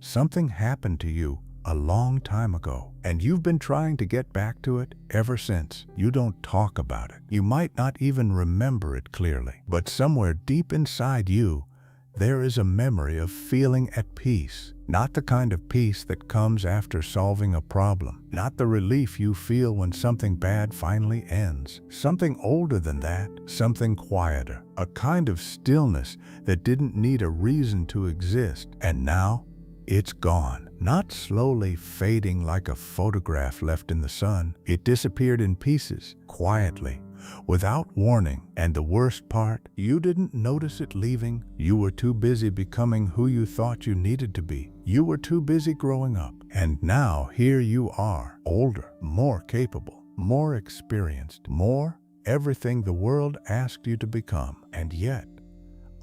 Something happened to you a long time ago, and you've been trying to get back to it ever since. You don't talk about it. You might not even remember it clearly, but somewhere deep inside you, there is a memory of feeling at peace. Not the kind of peace that comes after solving a problem. Not the relief you feel when something bad finally ends. Something older than that. Something quieter. A kind of stillness that didn't need a reason to exist. And now, it's gone. Not slowly fading like a photograph left in the sun. It disappeared in pieces, quietly, without warning. And the worst part, you didn't notice it leaving. You were too busy becoming who you thought you needed to be. You were too busy growing up. And now here you are, older, more capable, more experienced, more everything the world asked you to become. And yet,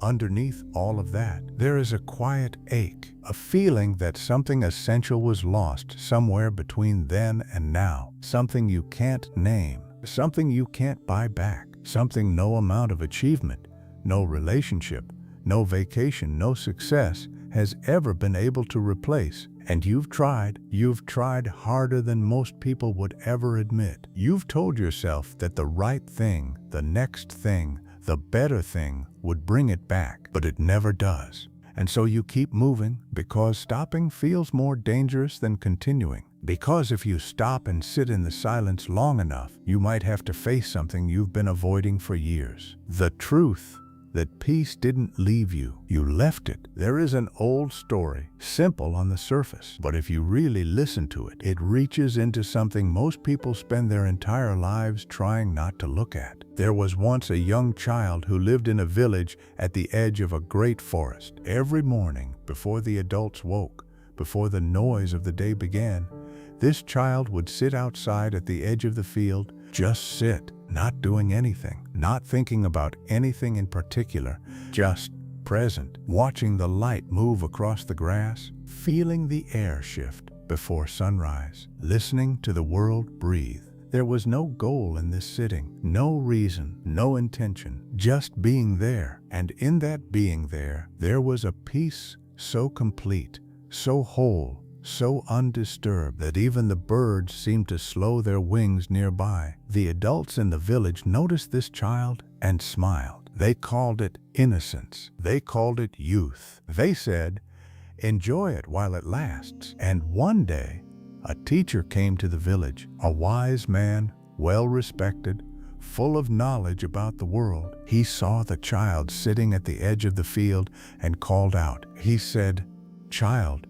underneath all of that, there is a quiet ache, a feeling that something essential was lost somewhere between then and now. Something you can't name, something you can't buy back, something no amount of achievement, no relationship, no vacation, no success has ever been able to replace. And you've tried harder than most people would ever admit. You've told yourself that the right thing, the next thing, the better thing would bring it back, but it never does. And so you keep moving because stopping feels more dangerous than continuing. Because if you stop and sit in the silence long enough, you might have to face something you've been avoiding for years. The truth that peace didn't leave you. You left it. There is an old story, simple on the surface, but if you really listen to it, it reaches into something most people spend their entire lives trying not to look at. There was once a young child who lived in a village at the edge of a great forest. Every morning, before the adults woke, before the noise of the day began, this child would sit outside at the edge of the field, just sit, not doing anything, not thinking about anything in particular, just present, watching the light move across the grass, feeling the air shift before sunrise, listening to the world breathe. There was no goal in this sitting, no reason, no intention, just being there. And in that being there was a peace so complete, so whole, so undisturbed that even the birds seemed to slow their wings nearby. The adults in the village noticed this child and smiled. They called it innocence. They called it youth. They said, "Enjoy it while it lasts." And one day, a teacher came to the village, a wise man, well-respected, full of knowledge about the world. He saw the child sitting at the edge of the field and called out. He said, "Child,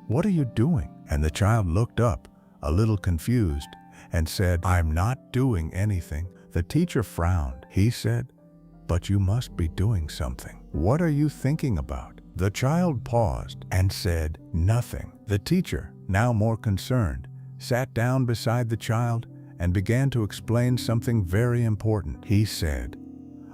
what are you doing?" And the child looked up, a little confused, and said, "I'm not doing anything." The teacher frowned. He said, "But you must be doing something. What are you thinking about?" The child paused and said, "Nothing." The teacher, now more concerned, sat down beside the child and began to explain something very important. He said,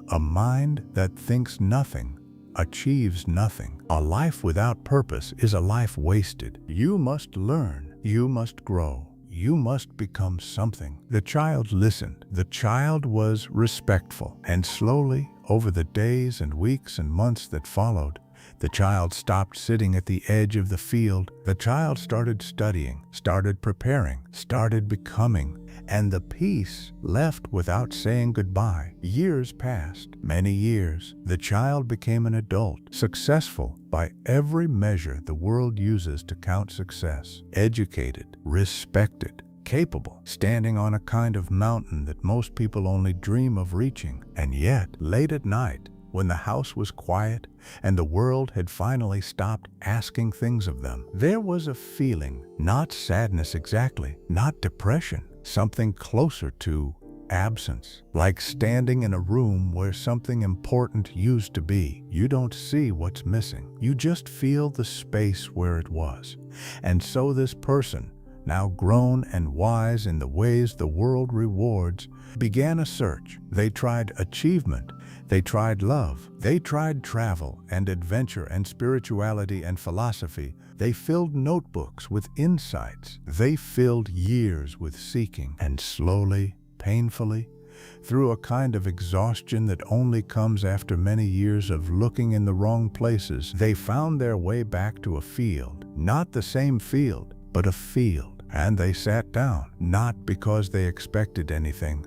"A mind that thinks nothing achieves nothing. A life without purpose is a life wasted. You must learn. You must grow. You must become something." The child listened. The child was respectful. And slowly, over the days and weeks and months that followed, the child stopped sitting at the edge of the field. The child started studying, started preparing, started becoming, and the peace left without saying goodbye. Years passed, many years. The child became an adult, successful by every measure the world uses to count success. Educated, respected, capable, standing on a kind of mountain that most people only dream of reaching. And yet, late at night, when the house was quiet and the world had finally stopped asking things of them, there was a feeling, not sadness exactly, not depression, something closer to absence, like standing in a room where something important used to be. You don't see what's missing. You just feel the space where it was. And so this person, now grown and wise in the ways the world rewards, began a search. They tried achievement. They tried love. They tried travel and adventure and spirituality and philosophy. They filled notebooks with insights. They filled years with seeking. And slowly, painfully, through a kind of exhaustion that only comes after many years of looking in the wrong places, they found their way back to a field not the same field, but a field. And they sat down, not because they expected anything,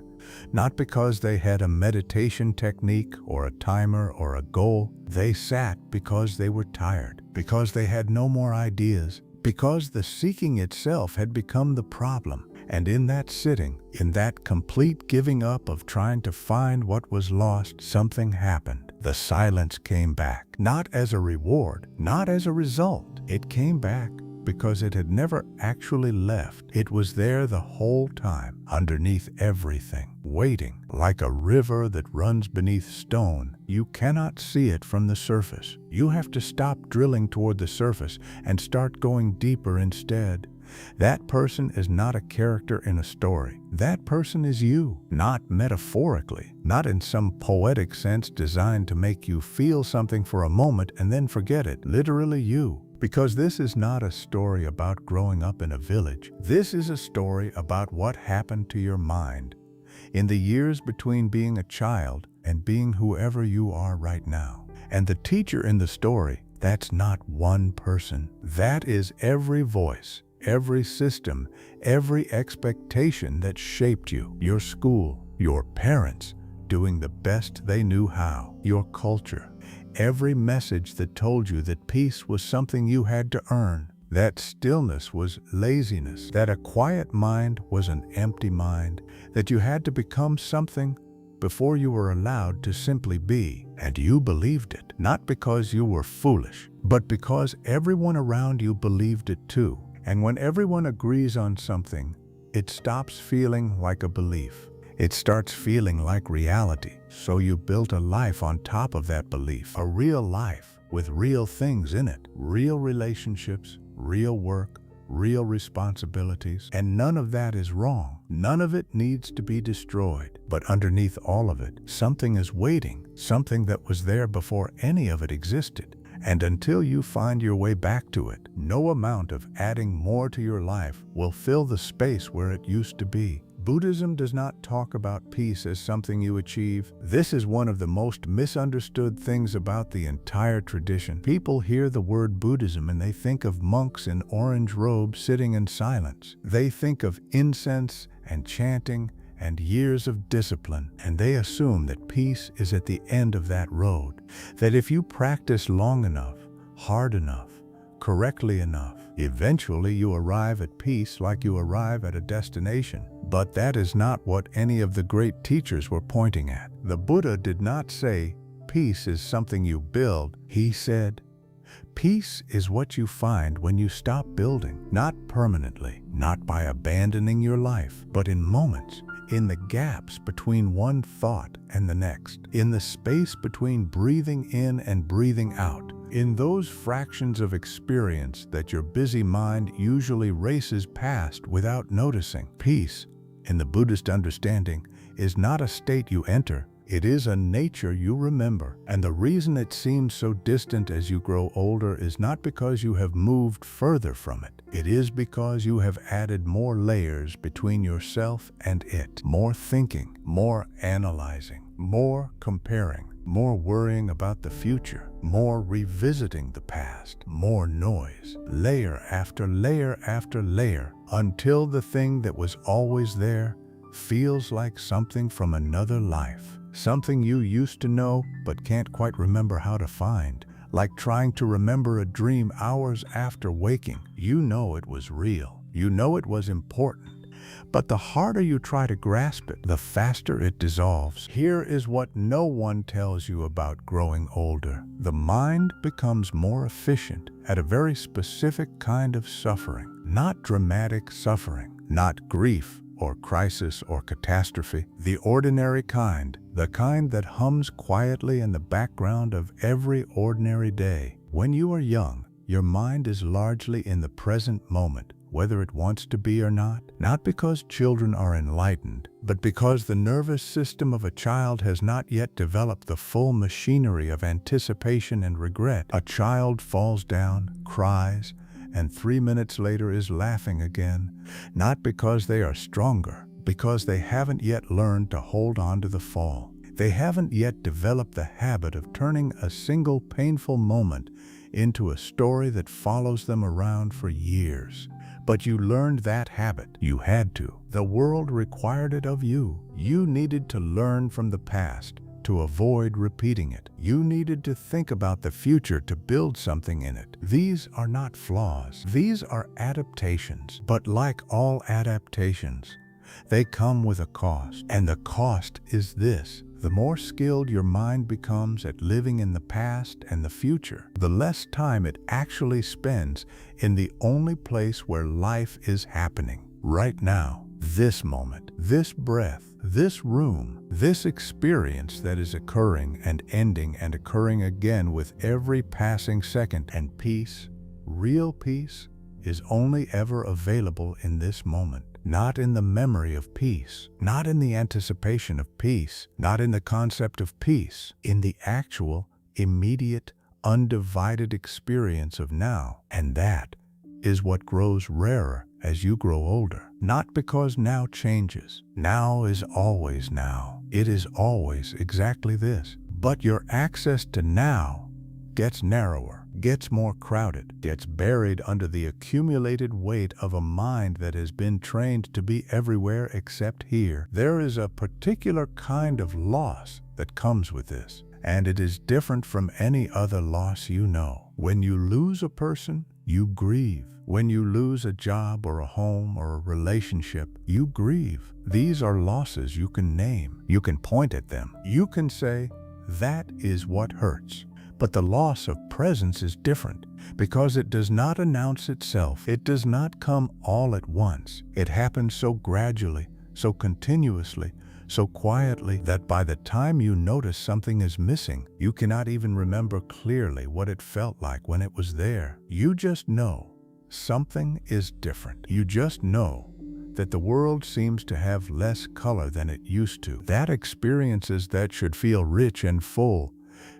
not because they had a meditation technique or a timer or a goal. They sat because they were tired, because they had no more ideas, because the seeking itself had become the problem. And in that sitting, in that complete giving up of trying to find what was lost, something happened. The silence came back, not as a reward, not as a result. It came back because it had never actually left. It was there the whole time, underneath everything, waiting, like a river that runs beneath stone. You cannot see it from the surface. You have to stop drilling toward the surface and start going deeper instead. That person is not a character in a story. That person is you, not metaphorically, not in some poetic sense designed to make you feel something for a moment and then forget it. Literally you. Because this is not a story about growing up in a village. This is a story about what happened to your mind in the years between being a child and being whoever you are right now. And the teacher in the story, that's not one person. That is every voice, every system, every expectation that shaped you. Your school, your parents, doing the best they knew how, your culture. Every message that told you that peace was something you had to earn, that stillness was laziness, that a quiet mind was an empty mind, that you had to become something before you were allowed to simply be. And you believed it, not because you were foolish, but because everyone around you believed it too. And when everyone agrees on something, it stops feeling like a belief. It starts feeling like reality. So you built a life on top of that belief, a real life with real things in it, real relationships, real work, real responsibilities. And none of that is wrong. None of it needs to be destroyed. But underneath all of it, something is waiting, something that was there before any of it existed. And until you find your way back to it, no amount of adding more to your life will fill the space where it used to be. Buddhism does not talk about peace as something you achieve. This is one of the most misunderstood things about the entire tradition. People hear the word Buddhism and they think of monks in orange robes sitting in silence. They think of incense and chanting and years of discipline, and they assume that peace is at the end of that road, that if you practice long enough, hard enough, correctly enough, eventually you arrive at peace like you arrive at a destination. But that is not what any of the great teachers were pointing at. The Buddha did not say, peace is something you build. He said, peace is what you find when you stop building, not permanently, not by abandoning your life, but in moments, in the gaps between one thought and the next, in the space between breathing in and breathing out, in those fractions of experience that your busy mind usually races past without noticing. Peace, in the Buddhist understanding, is not a state you enter. It is a nature you remember. And the reason it seems so distant as you grow older is not because you have moved further from it. It is because you have added more layers between yourself and it. More thinking, more analyzing, more comparing, more worrying about the future, more revisiting the past, more noise, layer after layer after layer, until the thing that was always there feels like something from another life. Something you used to know but can't quite remember how to find. Like trying to remember a dream hours after waking. You know it was real. You know it was important. But the harder you try to grasp it, the faster it dissolves. Here is what no one tells you about growing older. The mind becomes more efficient at a very specific kind of suffering. Not dramatic suffering, not grief or crisis or catastrophe. The ordinary kind, the kind that hums quietly in the background of every ordinary day. When you are young, your mind is largely in the present moment, whether it wants to be or not because children are enlightened, but because the nervous system of a child has not yet developed the full machinery of anticipation and regret. A child falls down, cries, and 3 minutes later is laughing again, not because they are stronger, because they haven't yet learned to hold on to the fall. They haven't yet developed the habit of turning a single painful moment into a story that follows them around for years. But you learned that habit. You had to. The world required it of you. You needed to learn from the past to avoid repeating it. You needed to think about the future to build something in it. These are not flaws. These are adaptations. But like all adaptations, they come with a cost. And the cost is this: the more skilled your mind becomes at living in the past and the future, the less time it actually spends in the only place where life is happening. Right now, this moment, this breath, this room, this experience that is occurring and ending and occurring again with every passing second. And peace, real peace, is only ever available in this moment. Not in the memory of peace, not in the anticipation of peace, not in the concept of peace, in the actual, immediate, undivided experience of now. And that is what grows rarer as you grow older. Not because now changes. Now is always now. It is always exactly this. But your access to now gets narrower, gets more crowded, gets buried under the accumulated weight of a mind that has been trained to be everywhere except here. There is a particular kind of loss that comes with this, and it is different from any other loss you know. When you lose a person, you grieve. When you lose a job or a home or a relationship, you grieve. These are losses you can name. You can point at them. You can say, that is what hurts. But the loss of presence is different because it does not announce itself. It does not come all at once. It happens so gradually, so continuously, so quietly that by the time you notice something is missing, you cannot even remember clearly what it felt like when it was there. You just know something is different. You just know that the world seems to have less color than it used to. That experiences that should feel rich and full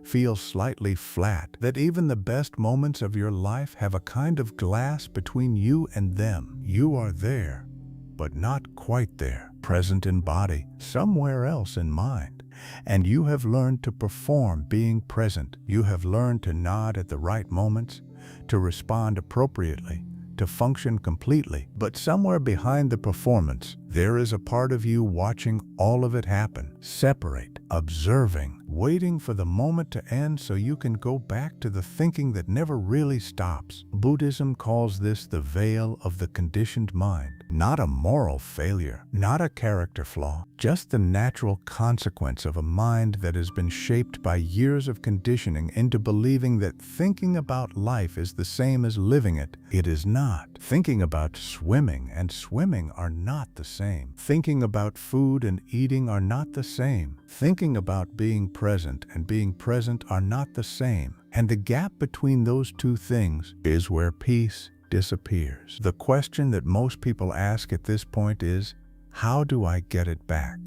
feel slightly flat, that even the best moments of your life have a kind of glass between you and them. You are there, but not quite there, present in body, somewhere else in mind. And you have learned to perform being present. You have learned to nod at the right moments, to respond appropriately, to function completely. But somewhere behind the performance, there is a part of you watching all of it happen, separate, observing, waiting for the moment to end so you can go back to the thinking that never really stops. Buddhism calls this the veil of the conditioned mind. Not a moral failure, not a character flaw, just the natural consequence of a mind that has been shaped by years of conditioning into believing that thinking about life is the same as living it. It is not. Thinking about swimming and swimming are not the same. Thinking about food and eating are not the same. Thinking about being present and being present are not the same. And the gap between those two things is where peace disappears. The question that most people ask at this point is, how do I get it back?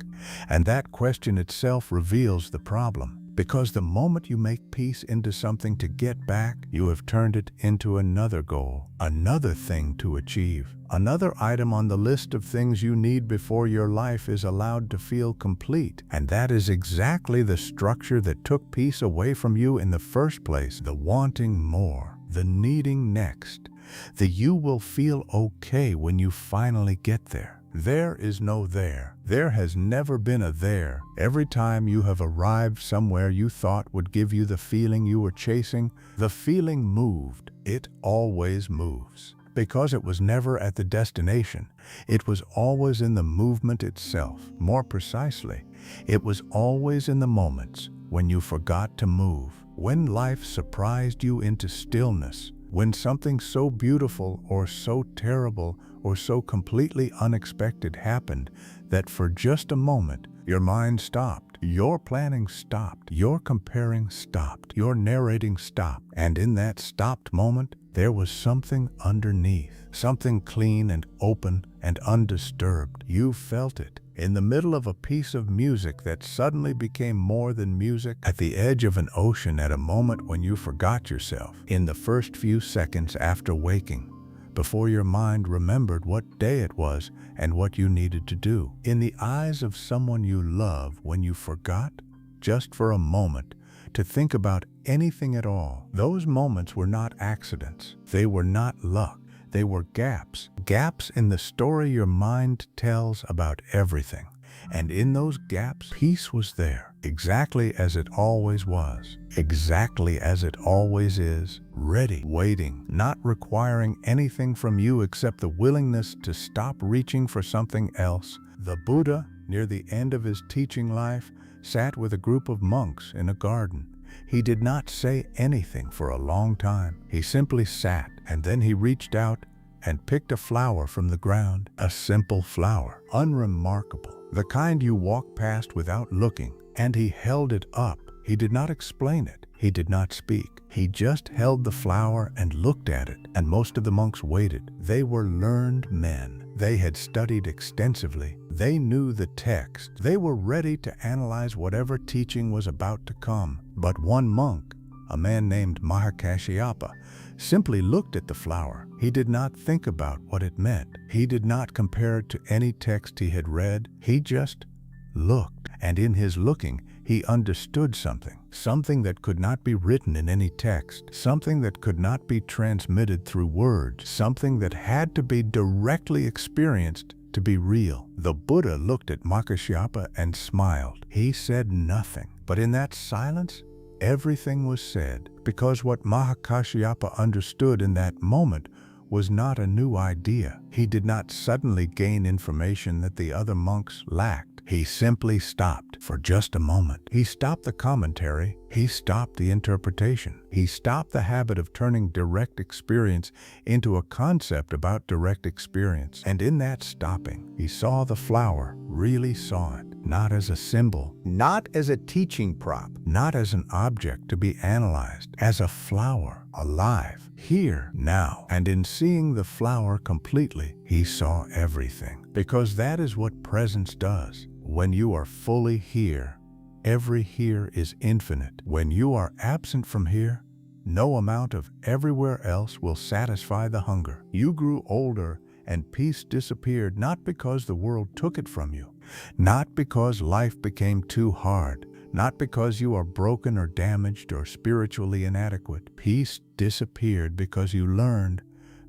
And that question itself reveals the problem. Because the moment you make peace into something to get back, you have turned it into another goal, another thing to achieve, another item on the list of things you need before your life is allowed to feel complete. And that is exactly the structure that took peace away from you in the first place. The wanting more, the needing next, the you will feel okay when you finally get there. There is no there. There has never been a there. Every time you have arrived somewhere you thought would give you the feeling you were chasing, the feeling moved. It always moves. Because it was never at the destination. It was always in the movement itself. More precisely, it was always in the moments when you forgot to move, when life surprised you into stillness, when something so beautiful or so terrible or so completely unexpected happened that for just a moment your mind stopped, your planning stopped, your comparing stopped, your narrating stopped. And in that stopped moment, there was something underneath, something clean and open and undisturbed. You felt it. In the middle of a piece of music that suddenly became more than music, at the edge of an ocean at a moment when you forgot yourself, in the first few seconds after waking, before your mind remembered what day it was and what you needed to do, in the eyes of someone you love when you forgot, just for a moment, to think about anything at all. Those moments were not accidents. They were not luck. They were gaps. Gaps in the story your mind tells about everything. And in those gaps, peace was there, exactly as it always was, exactly as it always is, ready, waiting, not requiring anything from you except the willingness to stop reaching for something else. The Buddha, near the end of his teaching life, sat with a group of monks in a garden. He did not say anything for a long time. He simply sat, and then he reached out and picked a flower from the ground, a simple flower, unremarkable, the kind you walk past without looking, and he held it up. He did not explain it. He did not speak. He just held the flower and looked at it, and most of the monks waited. They were learned men. They had studied extensively. They knew the text. They were ready to analyze whatever teaching was about to come. But one monk, a man named Mahakashyapa, simply looked at the flower. He did not think about what it meant. He did not compare it to any text he had read. He just looked, and in his looking, he understood something that could not be written in any text, something that could not be transmitted through words, something that had to be directly experienced to be real. The Buddha looked at Mahakashyapa and smiled. He said nothing, but in that silence, everything was said, because what Mahakashyapa understood in that moment was not a new idea. He did not suddenly gain information that the other monks lacked. He simply stopped for just a moment. He stopped the commentary. He stopped the interpretation. He stopped the habit of turning direct experience into a concept about direct experience. And in that stopping, he saw the flower, really saw it, not as a symbol, not as a teaching prop, not as an object to be analyzed, as a flower, alive, here, now. And in seeing the flower completely, he saw everything. Because that is what presence does. When you are fully here, every here is infinite. When you are absent from here, no amount of everywhere else will satisfy the hunger. You grew older and peace disappeared, not because the world took it from you, not because life became too hard, not because you are broken or damaged or spiritually inadequate. Peace disappeared because you learned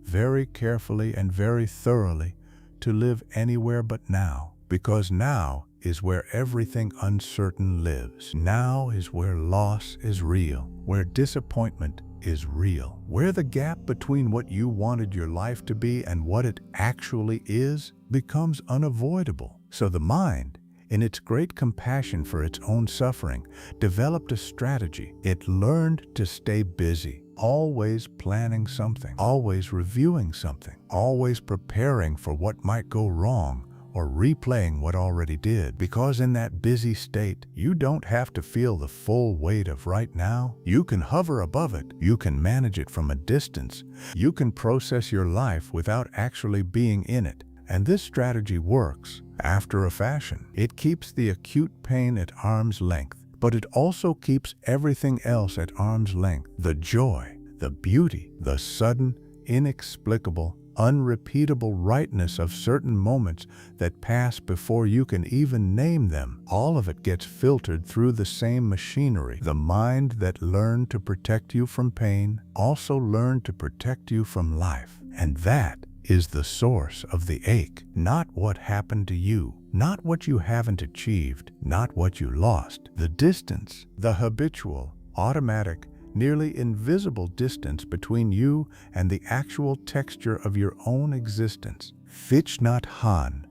very carefully and very thoroughly to live anywhere but now, because now is where everything uncertain lives. Now is where loss is real, where disappointment is real, where the gap between what you wanted your life to be and what it actually is becomes unavoidable. So the mind, in its great compassion for its own suffering, developed a strategy. It learned to stay busy, always planning something, always reviewing something, always preparing for what might go wrong, or replaying what already did. Because in that busy state, you don't have to feel the full weight of right now. You can hover above it. You can manage it from a distance. You can process your life without actually being in it. And this strategy works after a fashion. It keeps the acute pain at arm's length, but it also keeps everything else at arm's length. The joy, the beauty, the sudden, inexplicable, unrepeatable rightness of certain moments that pass before you can even name them. All of it gets filtered through the same machinery. The mind that learned to protect you from pain also learned to protect you from life. And that is the source of the ache. Not what happened to you, not what you haven't achieved, not what you lost. The distance, the habitual, automatic, nearly invisible distance between you and the actual texture of your own existence. Thich Nhat Hanh,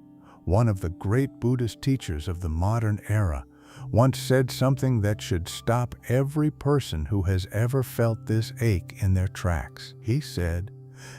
one of the great Buddhist teachers of the modern era, once said something that should stop every person who has ever felt this ache in their tracks. He said,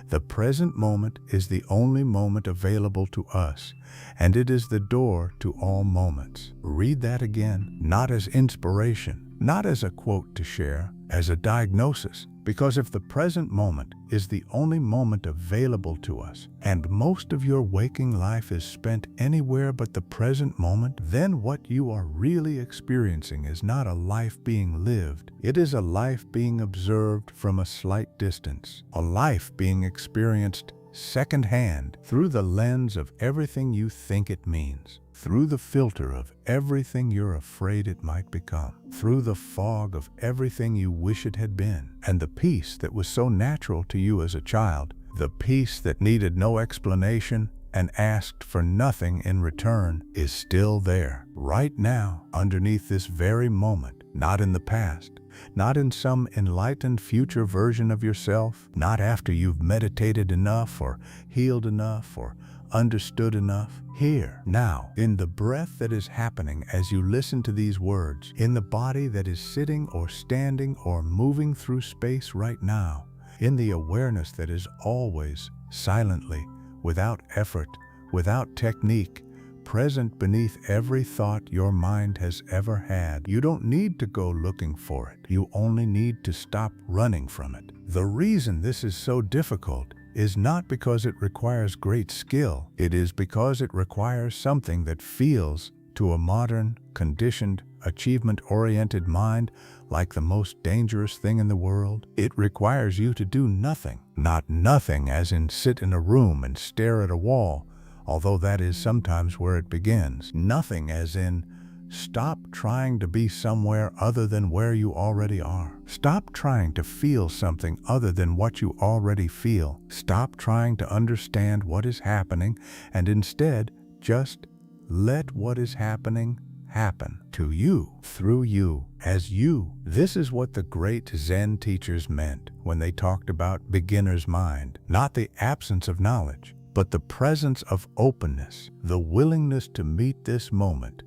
"The present moment is the only moment available to us, and it is the door to all moments." Read that again, not as inspiration, not as a quote to share, as a diagnosis. Because if the present moment is the only moment available to us, and most of your waking life is spent anywhere but the present moment, then what you are really experiencing is not a life being lived. It is a life being observed from a slight distance, a life being experienced secondhand, through the lens of everything you think it means, through the filter of everything you're afraid it might become, through the fog of everything you wish it had been. And the peace that was so natural to you as a child, the peace that needed no explanation and asked for nothing in return, is still there, right now, underneath this very moment, not in the past, not in some enlightened future version of yourself, not after you've meditated enough or healed enough or understood enough. Here, now, in the breath that is happening as you listen to these words, in the body that is sitting or standing or moving through space right now, in the awareness that is always, silently, without effort, without technique, present beneath every thought your mind has ever had. You don't need to go looking for it. You only need to stop running from it. The reason this is so difficult is not because it requires great skill. It is because it requires something that feels, to a modern, conditioned, achievement-oriented mind, like the most dangerous thing in the world. It requires you to do nothing. Not nothing as in sit in a room and stare at a wall, although that is sometimes where it begins. Nothing as in stop trying to be somewhere other than where you already are. Stop trying to feel something other than what you already feel. Stop trying to understand what is happening and instead just let what is happening happen to you, through you, as you. This is what the great Zen teachers meant when they talked about beginner's mind. Not the absence of knowledge, but the presence of openness, the willingness to meet this moment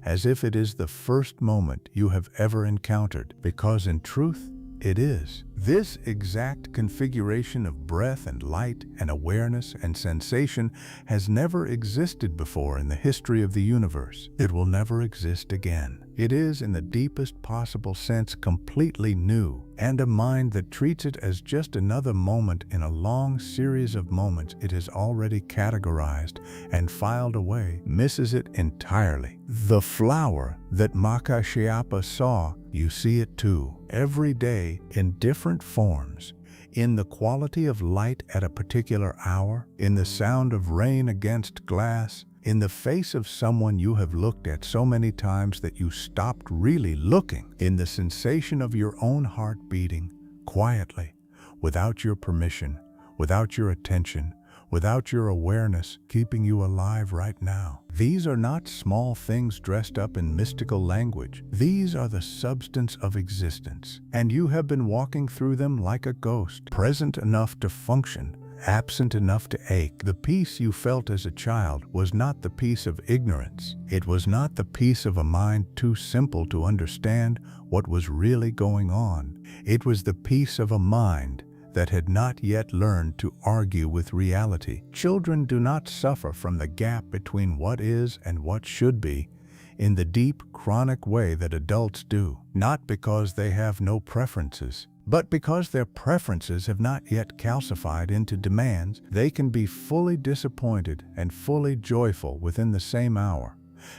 as if it is the first moment you have ever encountered, because in truth, it is. This exact configuration of breath and light and awareness and sensation has never existed before in the history of the universe. It will never exist again. It is, in the deepest possible sense, completely new, and a mind that treats it as just another moment in a long series of moments it has already categorized and filed away misses it entirely. The flower that Makashyapa saw, you see it too, every day in different forms, in the quality of light at a particular hour, in the sound of rain against glass, in the face of someone you have looked at so many times that you stopped really looking, in the sensation of your own heart beating quietly, without your permission, without your attention, without your awareness keeping you alive right now. These are not small things dressed up in mystical language. These are the substance of existence, and you have been walking through them like a ghost, present enough to function, absent enough to ache. The peace you felt as a child was not the peace of ignorance. It was not the peace of a mind too simple to understand what was really going on. It was the peace of a mind that had not yet learned to argue with reality. Children do not suffer from the gap between what is and what should be in the deep, chronic way that adults do, not because they have no preferences, but because their preferences have not yet calcified into demands. They can be fully disappointed and fully joyful within the same hour,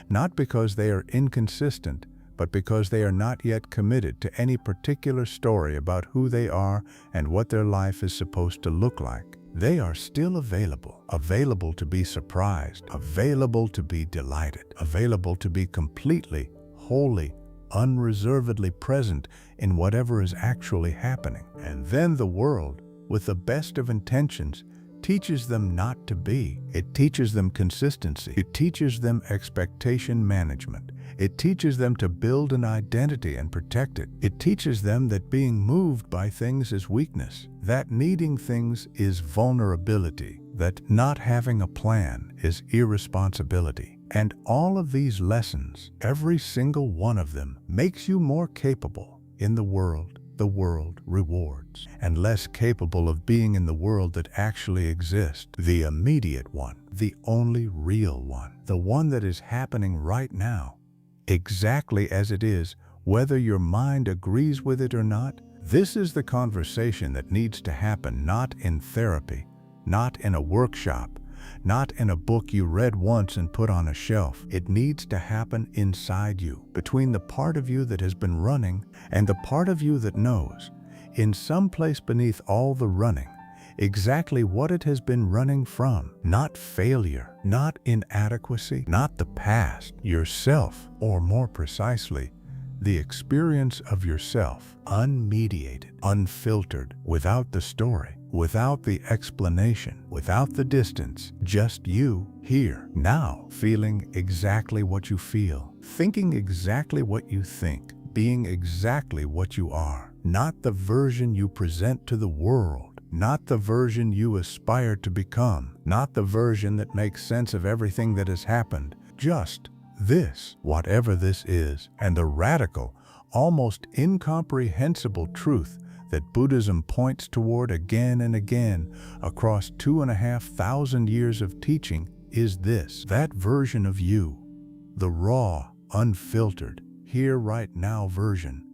not because they are inconsistent, but because they are not yet committed to any particular story about who they are and what their life is supposed to look like. They are still available, available to be surprised, available to be delighted, available to be completely, wholly, unreservedly present in whatever is actually happening. And then the world, with the best of intentions, teaches them not to be. It teaches them consistency. It teaches them expectation management. It teaches them to build an identity and protect it. It teaches them that being moved by things is weakness, that needing things is vulnerability, that not having a plan is irresponsibility. And all of these lessons, every single one of them, makes you more capable in the world rewards, and less capable of being in the world that actually exists, the immediate one, the only real one, the one that is happening right now, exactly as it is, whether your mind agrees with it or not. This is the conversation that needs to happen, not in therapy, not in a workshop, not in a book you read once and put on a shelf. It needs to happen inside you, between the part of you that has been running and the part of you that knows. In some place beneath all the running, exactly what it has been running from. Not failure, not inadequacy, not the past, yourself, or more precisely, the experience of yourself, unmediated, unfiltered, without the story, without the explanation, without the distance, just you, here, now, feeling exactly what you feel, thinking exactly what you think, being exactly what you are, not the version you present to the world, not the version you aspire to become, not the version that makes sense of everything that has happened, just this, whatever this is, and the radical, almost incomprehensible truth that Buddhism points toward again and again across 2,500 years of teaching is this: that version of you, the raw, unfiltered, here right now version,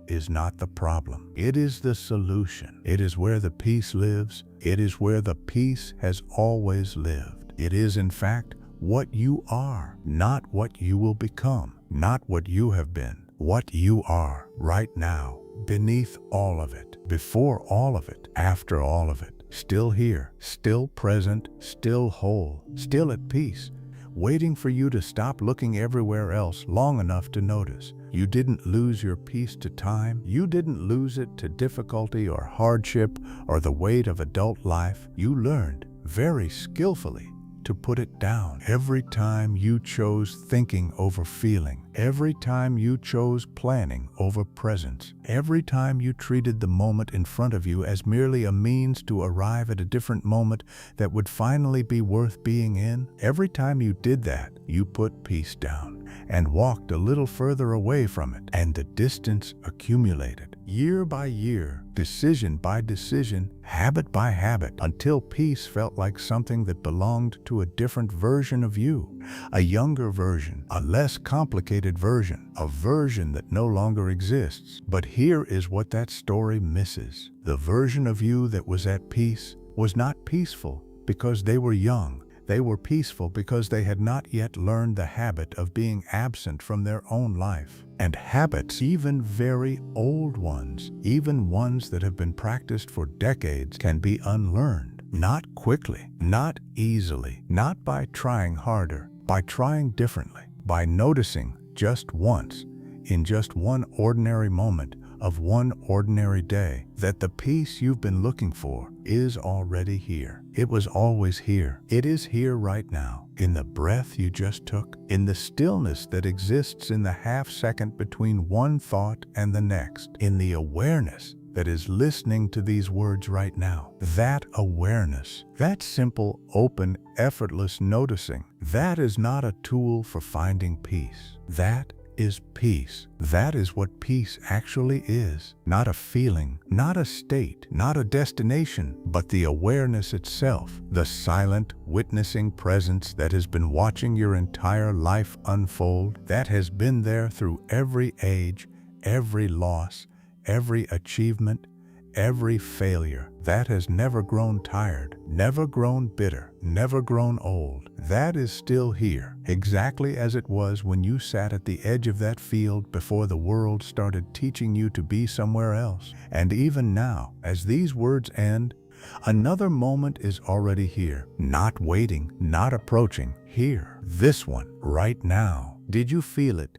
is not the problem. It is the solution. It is where the peace lives. It is where the peace has always lived. It is, in fact, what you are, not what you will become, not what you have been, what you are right now, beneath all of it, before all of it, after all of it, still here, still present, still whole, still at peace, waiting for you to stop looking everywhere else long enough to notice. You didn't lose your peace to time. You didn't lose it to difficulty or hardship or the weight of adult life. You learned very skillfully to put it down. Every time you chose thinking over feeling, every time you chose planning over presence, every time you treated the moment in front of you as merely a means to arrive at a different moment that would finally be worth being in, every time you did that, you put peace down and walked a little further away from it, and the distance accumulated, year by year, decision by decision, habit by habit, until peace felt like something that belonged to a different version of you, a younger version, a less complicated version, a version that no longer exists. But here is what that story misses. The version of you that was at peace was not peaceful because they were young. They were peaceful because they had not yet learned the habit of being absent from their own life. And habits, even very old ones, even ones that have been practiced for decades, can be unlearned. Not quickly, not easily, not by trying harder, by trying differently, by noticing just once, in just one ordinary moment of one ordinary day, that the peace you've been looking for is already here. It was always here. It is here right now, in the breath you just took, in the stillness that exists in the half second between one thought and the next, in the awareness that is listening to these words right now. That awareness, that simple, open, effortless noticing, that is not a tool for finding peace. That is peace. That is what peace actually is. Not a feeling, not a state, not a destination, but the awareness itself, the silent, witnessing presence that has been watching your entire life unfold, that has been there through every age, every loss, every achievement, every failure, that has never grown tired, never grown bitter, never grown old. That is still here, exactly as it was when you sat at the edge of that field before the world started teaching you to be somewhere else. And even now, as these words end, another moment is already here, not waiting, not approaching, here, this one, right now. Did you feel it?